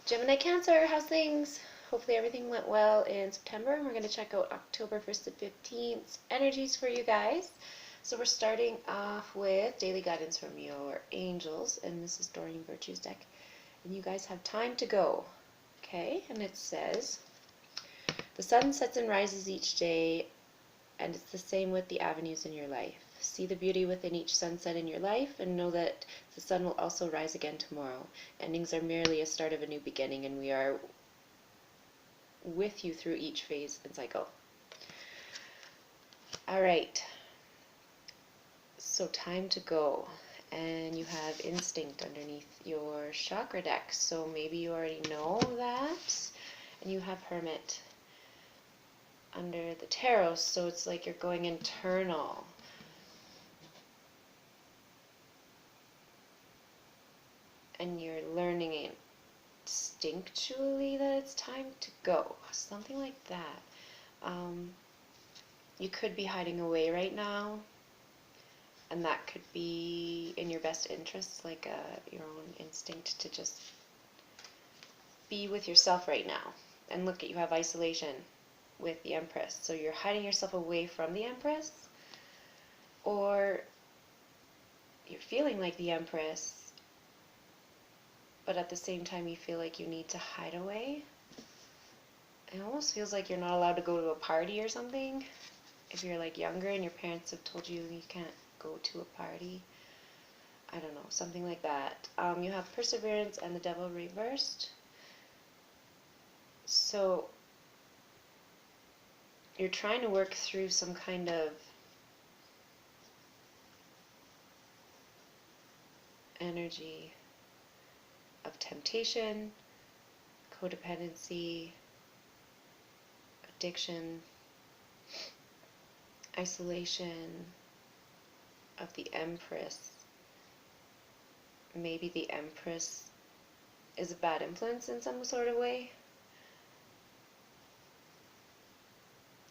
Gemini Cancer, how's things? Hopefully everything went well in September, and we're going to check out October 1st to 15th energies for you guys. So we're starting off with daily guidance from your angels, and this is Doreen Virtue's deck. And you guys have time to go, okay? And it says, the sun sets and rises each day, and it's the same with the avenues in your life. See the beauty within each sunset in your life, and know that the sun will also rise again tomorrow. Endings are merely a start of a new beginning, and we are with you through each phase and cycle. All right, so time to go. And you have instinct underneath your chakra deck, so maybe you already know that. And you have hermit under the tarot, so it's like you're going internal. And you're learning instinctually that it's time to go. Something like that. You could be hiding away right now, and that could be in your best interest, like your own instinct to just be with yourself right now. And look, you have isolation with the Empress. So you're hiding yourself away from the Empress, or you're feeling like the Empress, but at the same time you feel like you need to hide away. It almost feels like you're not allowed to go to a party or something. If you're like younger and your parents have told you you can't go to a party. I don't know, something like that. You have perseverance and the devil reversed. So you're trying to work through some kind of energy of temptation, codependency, addiction, isolation of the Empress. Maybe the Empress is a bad influence in some sort of way.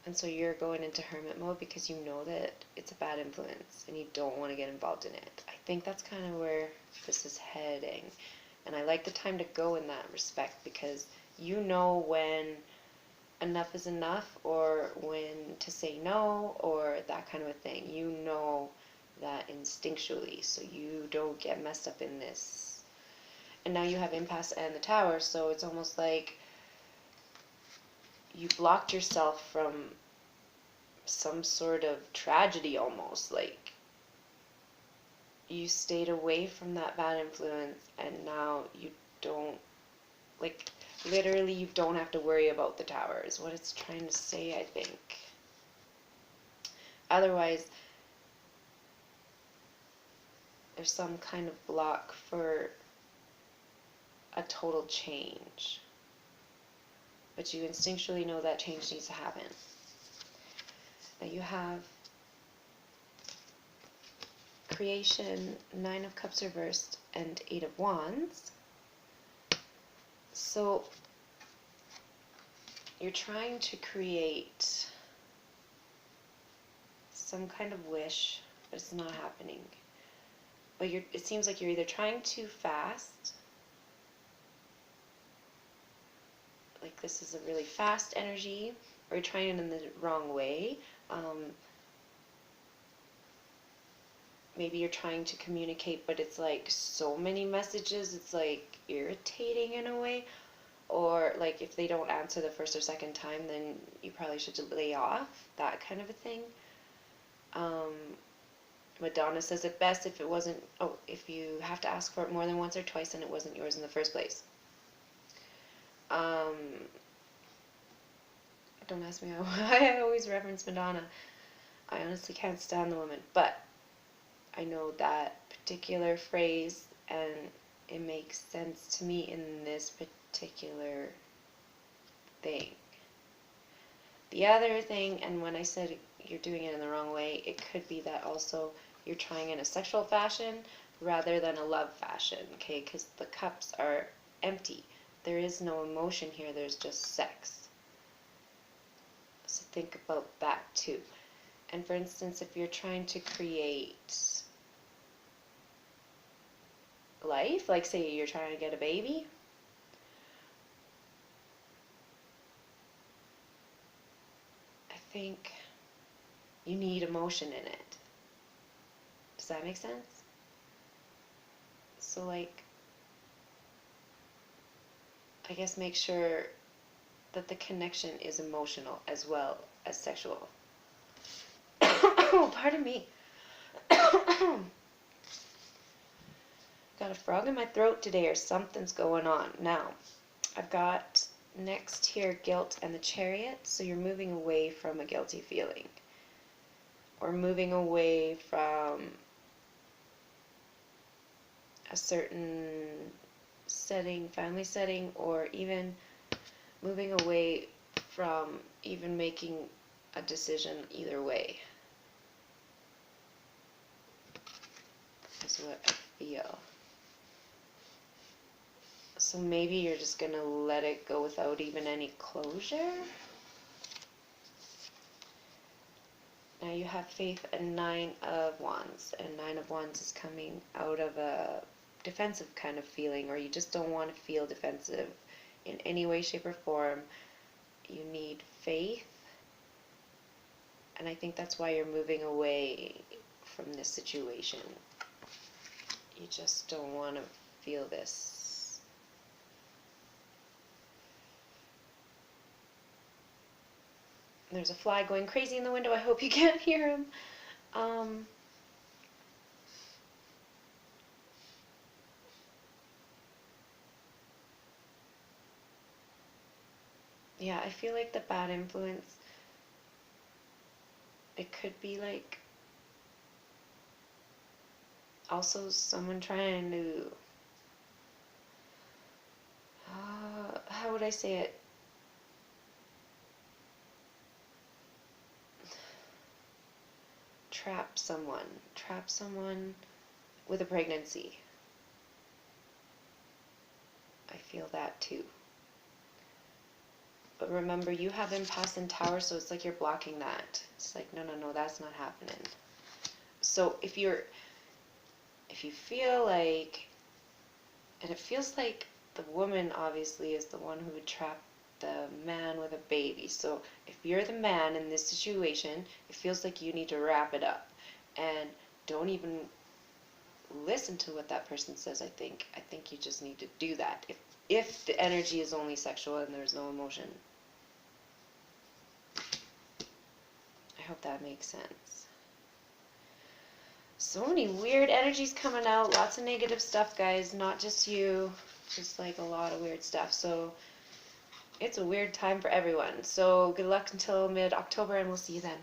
And so you're going into hermit mode because you know that it's a bad influence and you don't want to get involved in it. I think that's kind of where this is heading. And I like the time to go in that respect, because you know when enough is enough, or when to say no, or that kind of a thing. You know that instinctually, so you don't get messed up in this. And now you have impasse and the tower, so it's almost like you blocked yourself from some sort of tragedy, almost like you stayed away from that bad influence, and now you don't, like, literally you don't have to worry about the tower is what it's trying to say, I think. Otherwise, there's some kind of block for a total change, but you instinctually know that change needs to happen. Now you have creation, 9 of Cups reversed, and 8 of Wands. So you're trying to create some kind of wish, but it's not happening. But it seems like you're either trying too fast, like this is a really fast energy, or you're trying it in the wrong way. Maybe you're trying to communicate, but it's like so many messages, it's like irritating in a way. Or like if they don't answer the first or second time, then you probably should lay off, that kind of a thing. Madonna says it best, if you have to ask for it more than once or twice, and it wasn't yours in the first place. Don't ask me why I always reference Madonna. I honestly can't stand the woman, but I know that particular phrase, and it makes sense to me in this particular thing. The other thing, and when I said you're doing it in the wrong way, it could be that also you're trying in a sexual fashion rather than a love fashion, okay? Because the cups are empty. There is no emotion here, there's just sex. So think about that too. And for instance, if you're trying to create life, like say you're trying to get a baby, think you need emotion in it. Does that make sense? So like, I guess make sure that the connection is emotional as well as sexual. Oh, pardon me. Got a frog in my throat today, or something's going on. Now, I've got next here guilt and the Chariot, so you're moving away from a guilty feeling, or moving away from a certain setting, family setting, or even moving away from even making a decision either way, is what I feel. So maybe you're just going to let it go without even any closure. Now you have Faith and 9 of Wands, and 9 of Wands is coming out of a defensive kind of feeling, or you just don't want to feel defensive in any way, shape, or form. You need faith, and I think that's why you're moving away from this situation. You just don't want to feel this. There's a fly going crazy in the window. I hope you can't hear him. Yeah, I feel like the bad influence, it could be like also someone trying to, how would I say it? Trap someone with a pregnancy. I feel that too. But remember, you have impasse and tower, so it's like you're blocking that. It's like, no, that's not happening. So if you feel like, and it feels like the woman obviously is the one who would trap the man with a baby. So if you're the man in this situation, it feels like you need to wrap it up. And don't even listen to what that person says, I think. I think you just need to do that. If the energy is only sexual and there's no emotion. I hope that makes sense. So many weird energies coming out. Lots of negative stuff, guys. Not just you. Just like a lot of weird stuff. So it's a weird time for everyone. So good luck until mid-October, and we'll see you then.